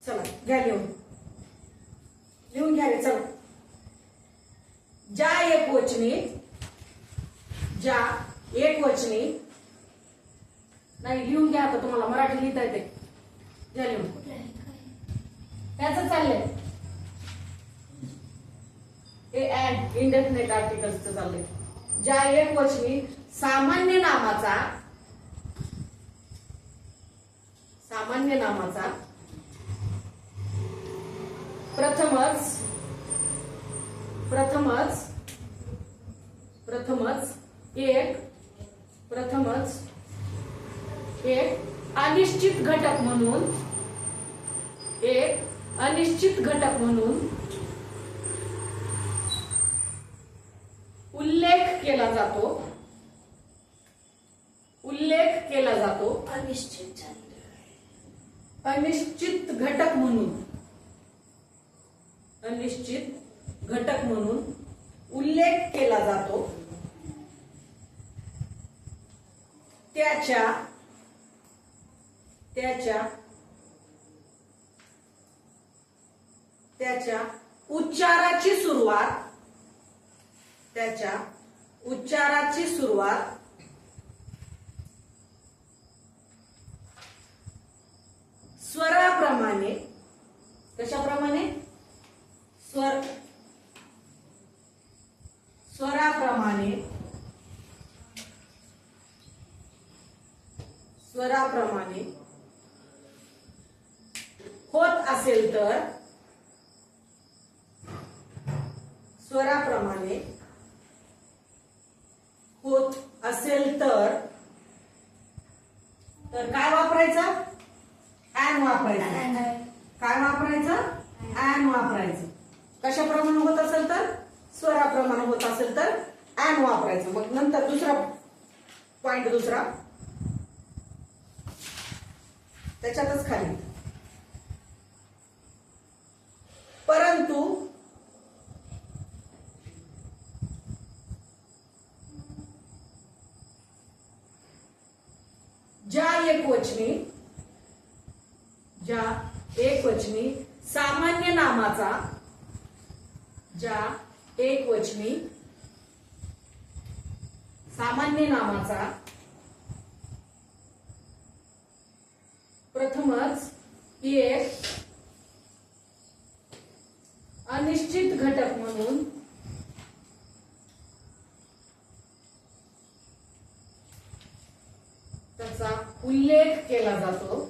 चला घ्या लिहून घ्या रे. चला ज्या एकवचनी नाही लिहून घ्या. आता तुम्हाला मराठी लिहिता येते. घ्या लिहून. त्याच चाललंय हे ऍड इंडेफिनेट आर्टिकल्सचं चाललंय. ज्या एकवचनी सामान्य नामाचा प्रथमच एक अनिश्चित घटक म्हणून उल्लेख केला जातो. अनिश्चित घटक म्हणून उल्लेख केला जातो. त्याच्या उच्चाराची सुरुवात स्वराप्रमाणे कशाप्रमाणे स्वराप्रमाणे होत असेल तर काय वापरायचं? ऍन वापरायचं. कशाप्रमाणे होत असेल तर स्वराप्रमाणे होत असेल तर ऍन वापरायचं. मग नंतर दुसरा पॉइंट त्याच्यातच खाली परंतु ज्या एकवचनी सामान्य नामाचा प्रथमच एक अनिश्चित घटक म्हणून त्याचा उल्लेख केला जातो.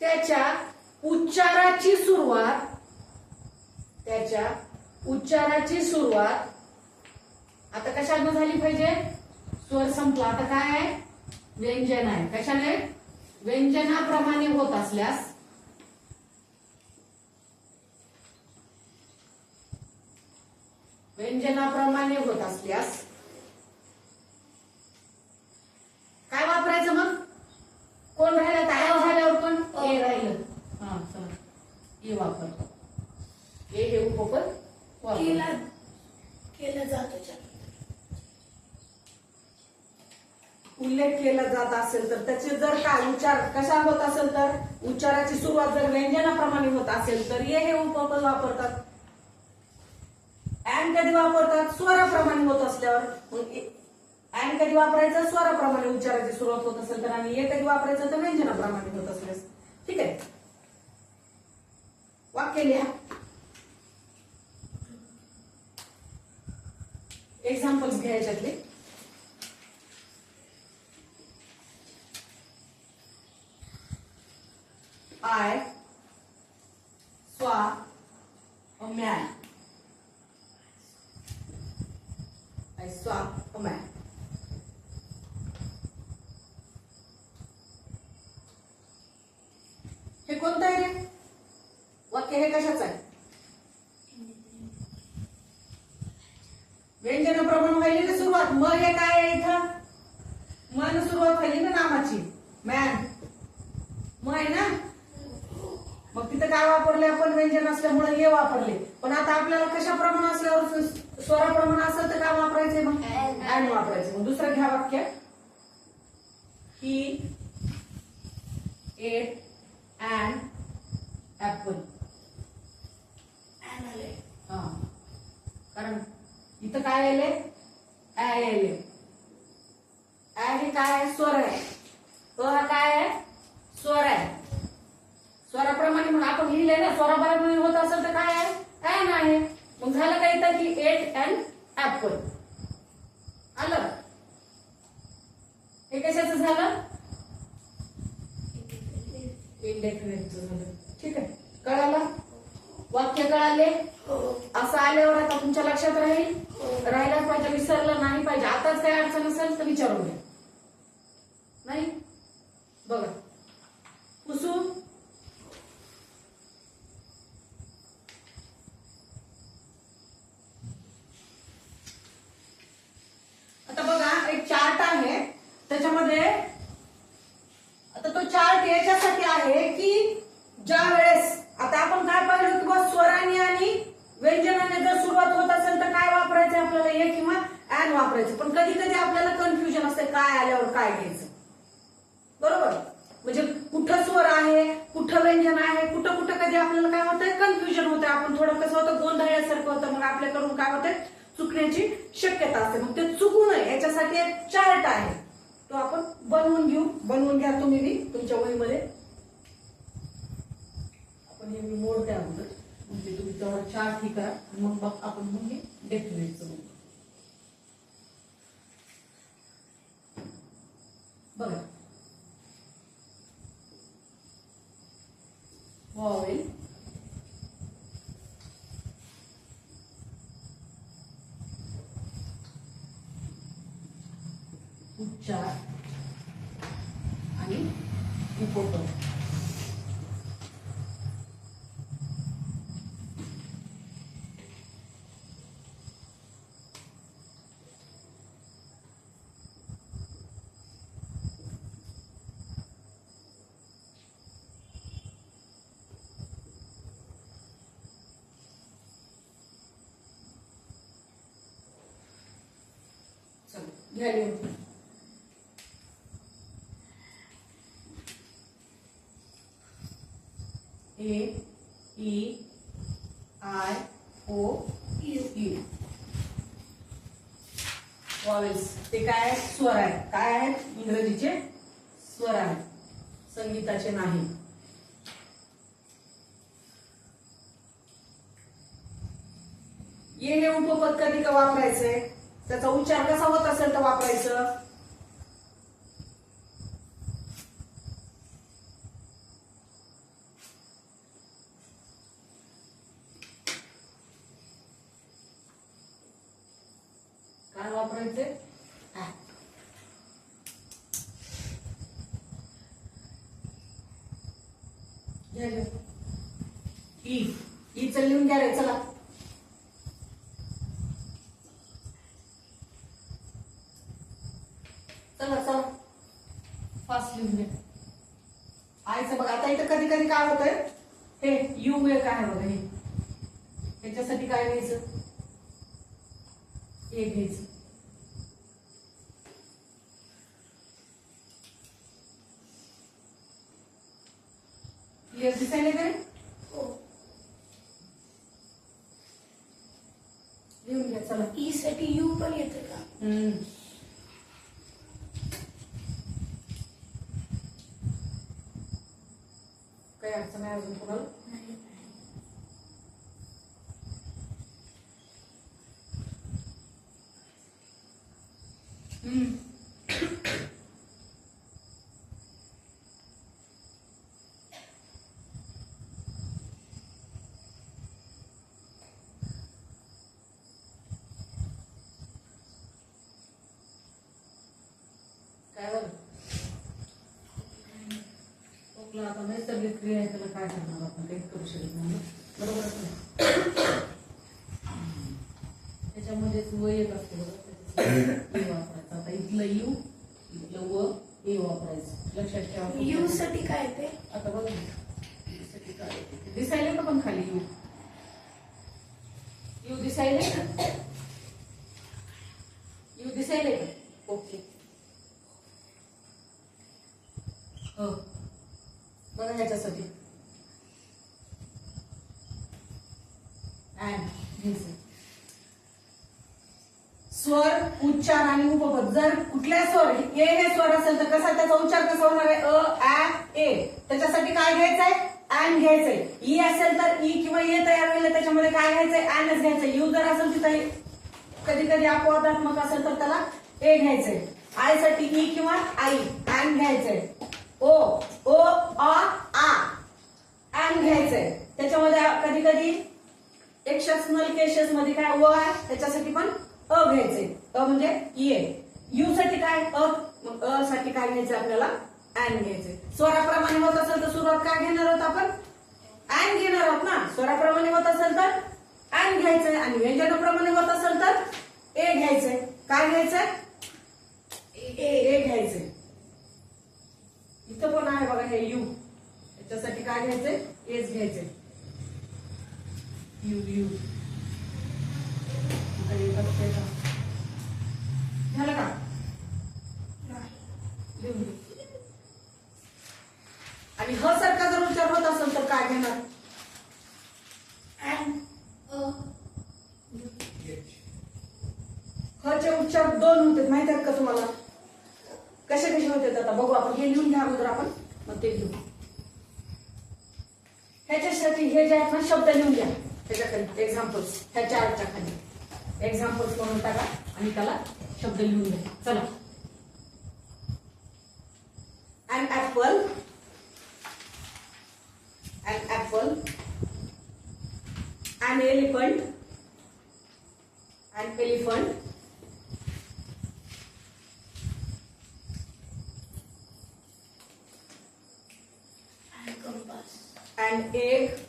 त्याच्या उच्चाराची सुरुवात आता कशाने झाली पाहिजे? स्वर संपला. आता काय आहे? व्यंजन आहे. कशाने? व्यंजनाप्रमाणे होत असल्यास काय वापरायचं? मग कोण राहिलं? तयार झाल्यावर पण ए राहिलं. हा चला ए वापरतो. ए हे उपपद केला जातो. उल्लेख केला जात असेल तर त्याचे जर काय उच्चार कशा होत असेल तर उच्चाराची सुरुवात जर व्यंजनाप्रमाणे होत असेल तर हे उपपद वापरतात. ऍन कधी वापरतात? स्वराप्रमाणे होत असल्यावर. ऍन कधी वापरायचं? स्वराप्रमाणे उच्चाराची सुरुवात होत असेल तर. आणि हे कधी वापरायचं? तर व्यंजनाप्रमाणे होत असल्यास. ठीक आहे. वाक्य लिहा. एक्झाम्पल्स घ्या याच्यातले. I saw a man. I saw a man. हे कोणतं आहे रे वाक्य? हे कशाचं आहे? व्यंजनाप्रमाणे व्हायली ना सुरुवात. मग हे काय आहे इथं? मन सुरुवात व्हायली ना नामाची. मॅन मग आहे ना. मग तिथं काय वापरले आपण? व्यंजन असल्यामुळे हे वापरले. पण आता आपल्याला कशाप्रमाणे असल्यावर स्वराप्रमाणे असेल तर काय वापरायचे? मग ऍन वापरायचे. मग दुसरं घ्या वाक्य. ही एट अँड ऍपल. हा, कारण इथं काय आले, ऍ आले. ऍ हे काय आहे, स्वर आहे. हा काय आहे, स्वर आहे. स्वराप्रमाणे मग आपण लिहिले ना, स्वराबरोबर होत असेल तर काय आहे, ऍन आहे. मग झालं काय तर की एट अँड ऍपल आलं. हे कशाचं झालं, इंडेफिनिटचं झालं. ठीक आहे, कळालं, वाक्य कळाले. असं आल्यावर आता तुमच्या लक्षात राहील, राहिलाच पाहिजे, विसरलं नाही पाहिजे. आताच काही अडचण असेल तर विचारून घ्या. नाही बघा कुसुम, आता बघा एक चार्ट आहे त्याच्यामध्ये. आता तो चार्ट याच्यासाठी आहे की ज्या वेळेस आता आपण काय पाहिलं की बस स्वराने आणि व्यंजनाने जर सुरुवात होत असेल तर काय वापरायचं आपल्याला, ए किंवा ऍन वापरायचं. पण कधी कधी आपल्याला कन्फ्युजन असते काय आल्यावर काय घ्यायचं. बरोबर, म्हणजे कुठं स्वर आहे, कुठं व्यंजन आहे, कुठं कुठं कधी आपल्याला काय होतंय, कन्फ्युजन होतंय. आपण थोडं कसं होतं, गोंधळल्यासारखं होतं. मग आपल्याकडून काय होतंय, चुकण्याची शक्यता असते. मग ते चुकू नये याच्यासाठी एक चार्ट आहे, तो आपण बनवून घेऊ. बनवून घ्या तुम्ही बी तुमच्या वहीमध्ये. आपण हे मी मोडते अगोदर, म्हणजे तुम्ही तेवढा चार्ट ही करा. मग आपण मग हे डेफिनेटचं बघू. बघा, vowel, उच्चार आणि उपपद. घ्या लिहून. A E I O U. Vowels ते काय आहेत, स्वर आहेत. काय आहेत, इंग्रजीचे स्वर आहेत, संगीताचे नाही. ये हे उपपद कधी का वापरायचंय, त्याचा उच्चार कसा होत असेल तर वापरायचं. काय वापरायचे, ई च लिहून घ्या रे. चला चला चला फास्ट लिहून घ्या. आयचं बघा. आता इथं कधी कधी काय होतंय, हे यू एक आहे बघा, हे त्याच्यासाठी काय घ्यायचं, ए घ्यायचं. क्लिअर दिसायला का रे, लिहून घ्या. चला, ई साठी यू पण येते का, काही अडचण नाही अजून कोणाला. काय बरं, ओकला आता नैसर्गिक क्रिया आहे, त्याला काय करणार आपण, काही करू शकत नाही. बरोबर, त्याच्यामध्येच व येत असते बघा, ए वापरायचं. आता इथलं यू, इथलं व, ए वापरायचं. लक्षात ठेवा. यू साठी काय ते, आता बघा यू साठी काय दिसायला का पण खाली यू, यू दिसायले, यू दिसायले का, ओके. बघा ह्याच्यासाठी अँड घ्यायचं. स्वर, उच्चार आणि उपपद. जर कुठल्या स्वर ए हे स्वर असेल तर कसा त्याचा उच्चार कसा होणार आहे? अ ए. त्याच्यासाठी काय घ्यायचंय? अँड घ्यायचंय. ई असेल तर ई किंवा ए तयार होईल त्याच्यामध्ये काय घ्यायचंय? अँडच घ्यायचंय. यू जर असेल तिथे कधी कधी अपवादात्मक असेल तर त्याला ए घ्यायचंय. आय साठी ई किंवा आई अँड घ्यायचंय. ओ ओ आ अँड घ्यायचंय. त्याच्यामध्ये कधी कधी एक्सेप्शनल केसेस मध्ये काय व आहे त्याच्यासाठी पण अ घ्यायचंय. अ म्हणजे ये. यू साठी काय? अ. मग अ साठी काय घ्यायचं आपल्याला? अँड घ्यायचंय. स्वराप्रमाणे होत असेल तर सुरुवात काय घेणार आहोत आपण? अँड घेणार आहोत ना. स्वराप्रमाणे होत असेल तर अँड घ्यायचंय आणि व्यंजनाप्रमाणे होत असेल तर ए घ्यायचंय. काय घ्यायचंय? ए घ्यायचंय. इथं पण आहे बघा हे यू. त्याच्यासाठी काय घ्यायचंय? एच घ्यायचंय. यू यू झालं का? आणि ह सारखा जर उच्चार होत असेल तर काय घेणार? ह चे उच्चार दोन होते माहित आहेत का तुम्हाला? कसे कसे होते आता बघू आपण. हे लिहून घ्या अगोदर आपण मग ते लिहू. ह्याच्यासाठी हे जे आहेत ना शब्द लिहून घ्या. त्याच्याखाली एक्झाम्पल्स ह्या चार्टच्या खाली एक्झाम्पल्स म्हणून टाका आणि त्याला शब्द लिहून घ्या. चला. an apple, an apple, an elephant, an elephant, and compass, an egg,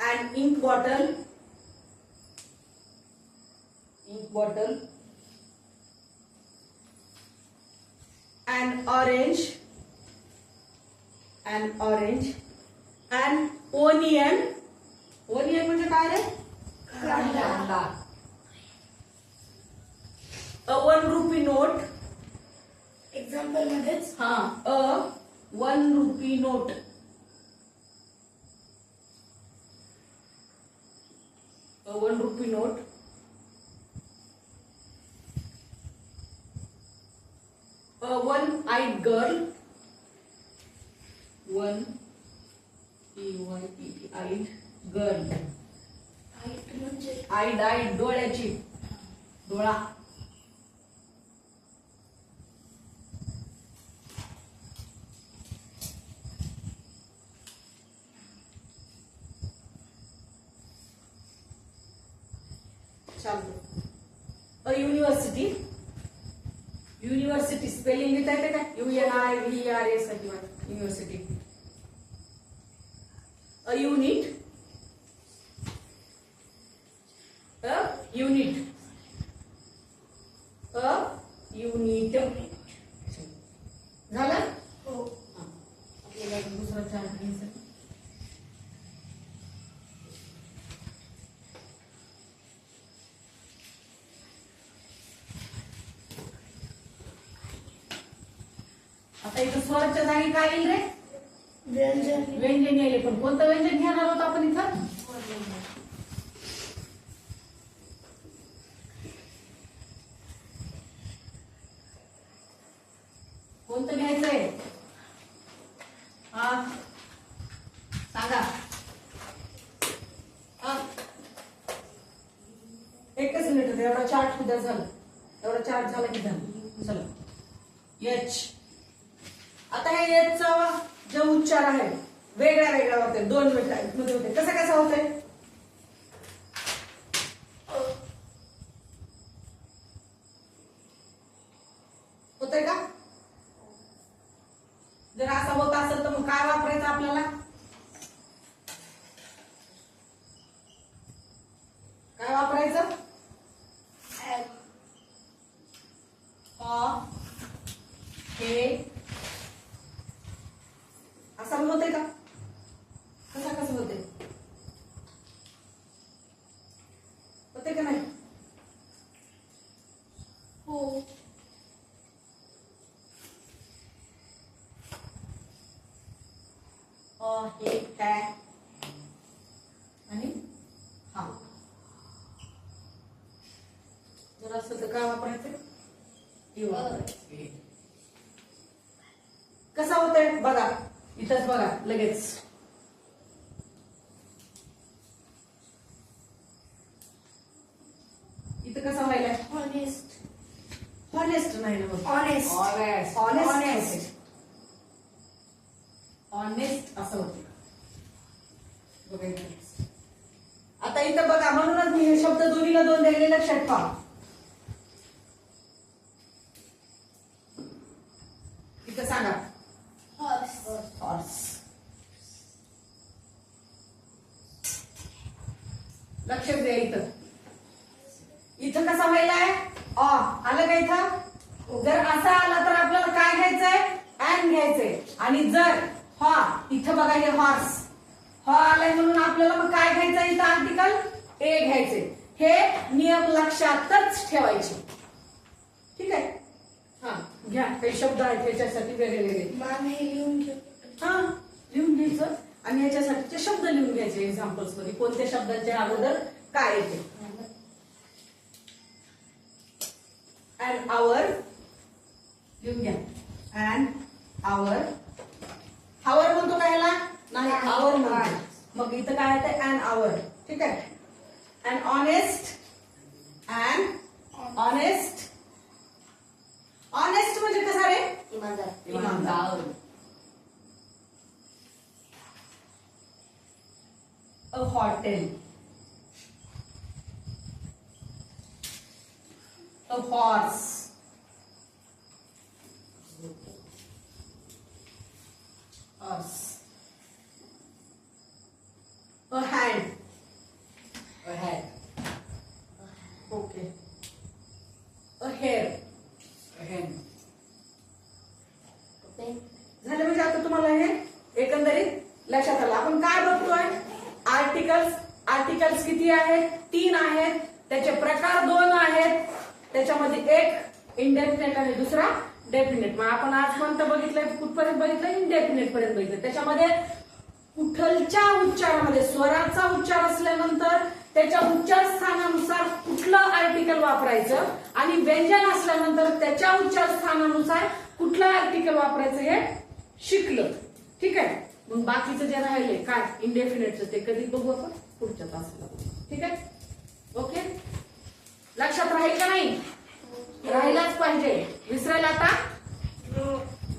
an ink bottle, an orange, an onion म्हणजे काय रे? कांदा. a 1 rupee note. एक्झाम्पल मध्येच हा. a 1 rupee note. a 1 rupee note. a one-eyed girl. one eyed girl. Height म्हणजे eyed डोळ्याची. डोळा. चालतो. a university. University spelling लिहिता येते का? UNIVERS साठी युनिव्हर्सिटी. A unit. झालं? हो. आपल्याला दुसरा चार्ट घ्यायचा. आता इथं स्वरच्या जागी काय येईल रे? व्यंजन. व्यंजन येईल. पण कोणतं व्यंजन घेणार आहोत आपण इथं? कोणतं घ्यायचंय? हा सांगा. एकच मिनिट. एवढा चार्ट उद्या झालं. एवढा चार्ट झाला की झालं. चला. एच. आता हे एचचा जो उच्चार आहे वेगळ्या वेगळ्या होते. दोन मध्ये होते. कसा होतंय? होतंय का? जर असा होत असेल तर मग काय वापरायचं आपल्याला? काय वापरायचं? हे असं होतंय का? कसं होतंय? होतंय का नाही? हो. हे है आणि हा. जर असं तर काय वापरायचं? हे वापरायचं. कसा होतंय बघा, इथंच बघा लगेच. इथं कसा व्हायला? Honest. हॉनेस्ट नाही ना मग. Honest. ऑनेस्ट ऑनेस्ट असं होते. बघा इथं. आता इथं बघा, म्हणूनच मी हे शब्द दोन्हीला दोन द्यायला लक्षात पहा. इथं सांगा Horse. हॉर्स. लक्ष द्या इथं. इथं कसा व्हायलाय? ऑ आलं का इथं? जर असा आला तर आपल्याला काय घ्यायचंय? ऍन घ्यायचंय. आणि जर हा इथं बघा हे हॉर्स हा आलाय म्हणून आपल्याला मग काय घ्यायचं इथं आर्टिकल? ए घ्यायचे. हे नियम लक्षातच ठेवायचे. ठीक आहे? हा घ्या, काही शब्द आहेत ह्याच्यासाठी वेगळे वेगळे. मॅम हे लिहून घेऊ. हा लिहून घ्यायचं आणि ह्याच्यासाठीचे शब्द लिहून घ्यायचे. एक्झाम्पल्स मध्ये कोणत्या शब्दांच्या अगोदर काय येते. अँड आवर लिहून घ्या. अँड आवर. आवर म्हणतो का ह्याला? नाही, आवर म्हणतो. मग इथं काय येतं? And our. ठीक आहे? And honest. And honest. Honest म्हणजे कसा रे? इमानदार. A hotel. A horse. Horse. A hand. A hand. Okay. A hair. A hand. झालं म्हणजे आता तुम्हाला हे एकंदरीत लक्षात आलं. आपण काय बघतोय? आर्टिकल्स. आर्टिकल्स किती आहेत? 3 आहेत. त्याचे प्रकार 2 आहेत. त्याच्यामध्ये एक इंडेफिनेट आणि दुसरा डेफिनेट. मग आपण आजपर्यंत बघितलंय कुठपर्यंत बघितलं? इंडेफिनेट पर्यंत बघितलं. त्याच्यामध्ये कुठलच्या उच्चारामध्ये स्वराचा उच्चार असल्यानंतर त्याच्या उच्चार स्थानानुसार कुठलं आर्टिकल वापरायचं आणि व्यंजन असल्यानंतर त्याच्या उच्चार स्थानानुसार कुठलं आर्टिकल वापरायचं हे शिकलं. ठीक आहे? मग बाकीचं जे राहिले काय इंडेफिनेटचं ते कधी बघू आपण पुढच्या तासाला. ठीक आहे? ओके. लक्षात राहील का नाही? राहिलाच पाहिजे. विसरायला आता